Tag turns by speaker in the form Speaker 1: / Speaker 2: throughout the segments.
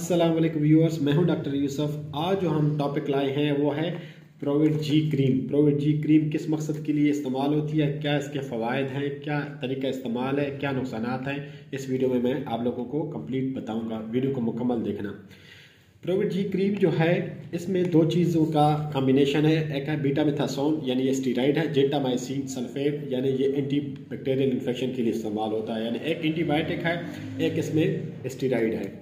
Speaker 1: अस्सलाम वालेकुम व्यूअर्स, मैं हूं डॉक्टर यूसुफ। आज जो हम टॉपिक लाए हैं वो है प्रोविट जी क्रीम। प्रोविट जी क्रीम किस मकसद के लिए इस्तेमाल होती है, क्या इसके फ़वाइद हैं, क्या तरीका इस्तेमाल है, क्या नुकसानात हैं, इस वीडियो में मैं आप लोगों को कंप्लीट बताऊंगा। वीडियो को मुकम्मल देखना। प्रोविट जी क्रीम जो है इसमें दो चीज़ों का कॉम्बिनेशन है। एक है बीटामिथासोन यानी ये स्टीराइड है, जेंटामाइसिन सल्फेट यानी ये एंटी बैक्टीरियल इन्फेक्शन के लिए इस्तेमाल होता है, यानी एक एंटीबायोटिक है, एक इसमें स्टीराइड है।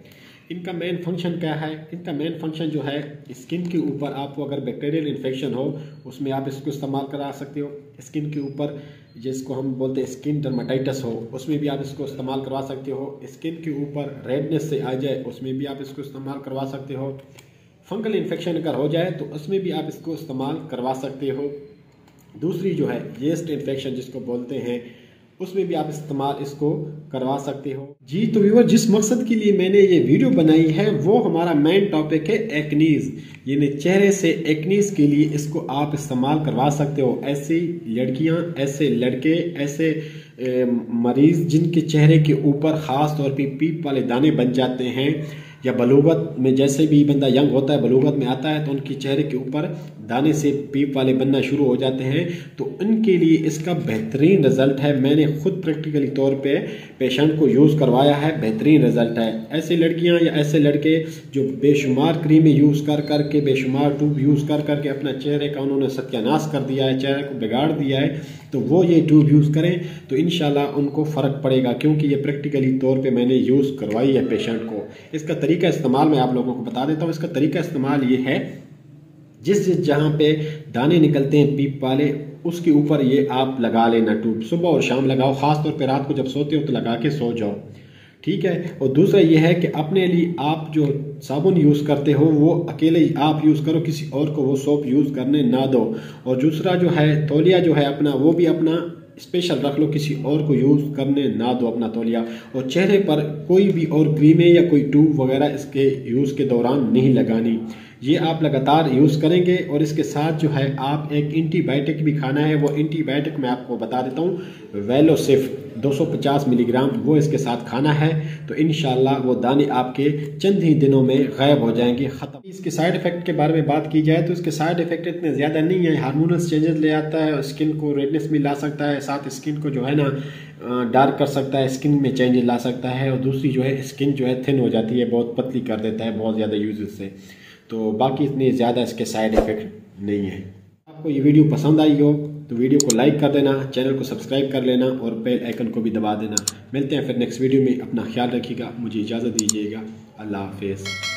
Speaker 1: इनका मेन फंक्शन क्या है? इनका मेन फंक्शन जो है स्किन के ऊपर आपको अगर बैक्टीरियल इन्फेक्शन हो उसमें आप इसको इस्तेमाल करा सकते हो। स्किन के ऊपर जिसको हम बोलते हैं स्किन डर्माटाइटिस हो उसमें भी आप इसको इस्तेमाल करवा सकते हो। स्किन के ऊपर रेडनेस से आ जाए उसमें भी आप इसको इस्तेमाल करवा सकते हो। फंगल इन्फेक्शन अगर हो जाए तो उसमें भी आप इसको इस्तेमाल करवा सकते हो। दूसरी जो है यीस्ट इन्फेक्शन जिसको बोलते हैं उसमें भी आप इस्तेमाल इसको करवा सकते हो। जी तो व्यूअर, जिस मकसद के लिए मैंने ये वीडियो बनाई है वो हमारा मेन टॉपिक है एक्नीज, यानी चेहरे से एक्नीज के लिए इसको आप इस्तेमाल करवा सकते हो। ऐसी लड़कियां, ऐसे लड़के, ऐसे मरीज जिनके चेहरे के ऊपर ख़ास तौर पे पीप वाले दाने बन जाते हैं, या बलूगत में जैसे भी बंदा यंग होता है बलूगत में आता है तो उनके चेहरे के ऊपर दाने से पीप वाले बनना शुरू हो जाते हैं, तो उनके लिए इसका बेहतरीन रिजल्ट है। मैंने खुद प्रैक्टिकली तौर पे पेशेंट को यूज़ करवाया है, बेहतरीन रिजल्ट है। ऐसी लड़कियां या ऐसे लड़के जो बेशुमार क्रीमें यूज़ कर करके, बेशुमार ट्यूब यूज़ कर करके अपना चेहरे का उन्होंने सत्यानाश कर दिया है, चेहरे को बिगाड़ दिया है, तो वो ये ट्यूब यूज़ करें तो इंशाल्लाह उनको फ़र्क पड़ेगा, क्योंकि ये प्रैक्टिकली तौर पे मैंने यूज़ करवाई है पेशेंट को। इसका तरीका इस्तेमाल मैं आप लोगों को बता देता हूँ। इसका तरीका इस्तेमाल ये है, जिस जहाँ पे दाने निकलते हैं पीप वाले उसके ऊपर ये आप लगा लेना ट्यूब। सुबह और शाम लगाओ, ख़ास तौर पे रात को जब सोते हो तो लगा के सो जाओ, ठीक है। और दूसरा ये है कि अपने लिए आप जो साबुन यूज़ करते हो वो अकेले ही आप यूज़ करो, किसी और को वो सोप यूज़ करने ना दो। और दूसरा जो है तौलिया जो है अपना, वो भी अपना स्पेशल रख लो, किसी और को यूज़ करने ना दो अपना तौलिया। और चेहरे पर कोई भी और क्रीमें या कोई ट्यूब वगैरह इसके यूज़ के दौरान नहीं लगानी। ये आप लगातार यूज़ करेंगे। और इसके साथ जो है आप एक एंटीबायोटिक भी खाना है। वो एंटीबायोटिक मैं आपको बता देता हूँ, वेलोसिफ 250 मिलीग्राम, वो इसके साथ खाना है। तो इंशाल्लाह वो दाने आपके चंद ही दिनों में गायब हो जाएंगे, ख़त्म। इसके साइड इफ़ेक्ट के बारे में बात की जाए तो इसके साइड इफ़ेक्ट इतने ज़्यादा नहीं है। हार्मोनल चेंजेस ले आता है, स्किन को रेडनेस भी ला सकता है, साथ स्किन को जो है ना डार्क कर सकता है, स्किन में चेंजेस ला सकता है। और दूसरी जो है स्किन जो है थिन हो जाती है, बहुत पतली कर देता है बहुत ज़्यादा यूज से। तो बाकी इतने ज़्यादा इसके साइड इफ़ेक्ट नहीं है। आपको ये वीडियो पसंद आई हो तो वीडियो को लाइक कर देना, चैनल को सब्सक्राइब कर लेना और बेल आइकन को भी दबा देना। मिलते हैं फिर नेक्स्ट वीडियो में। अपना ख्याल रखिएगा, मुझे इजाज़त दीजिएगा। अल्लाह हाफिज़।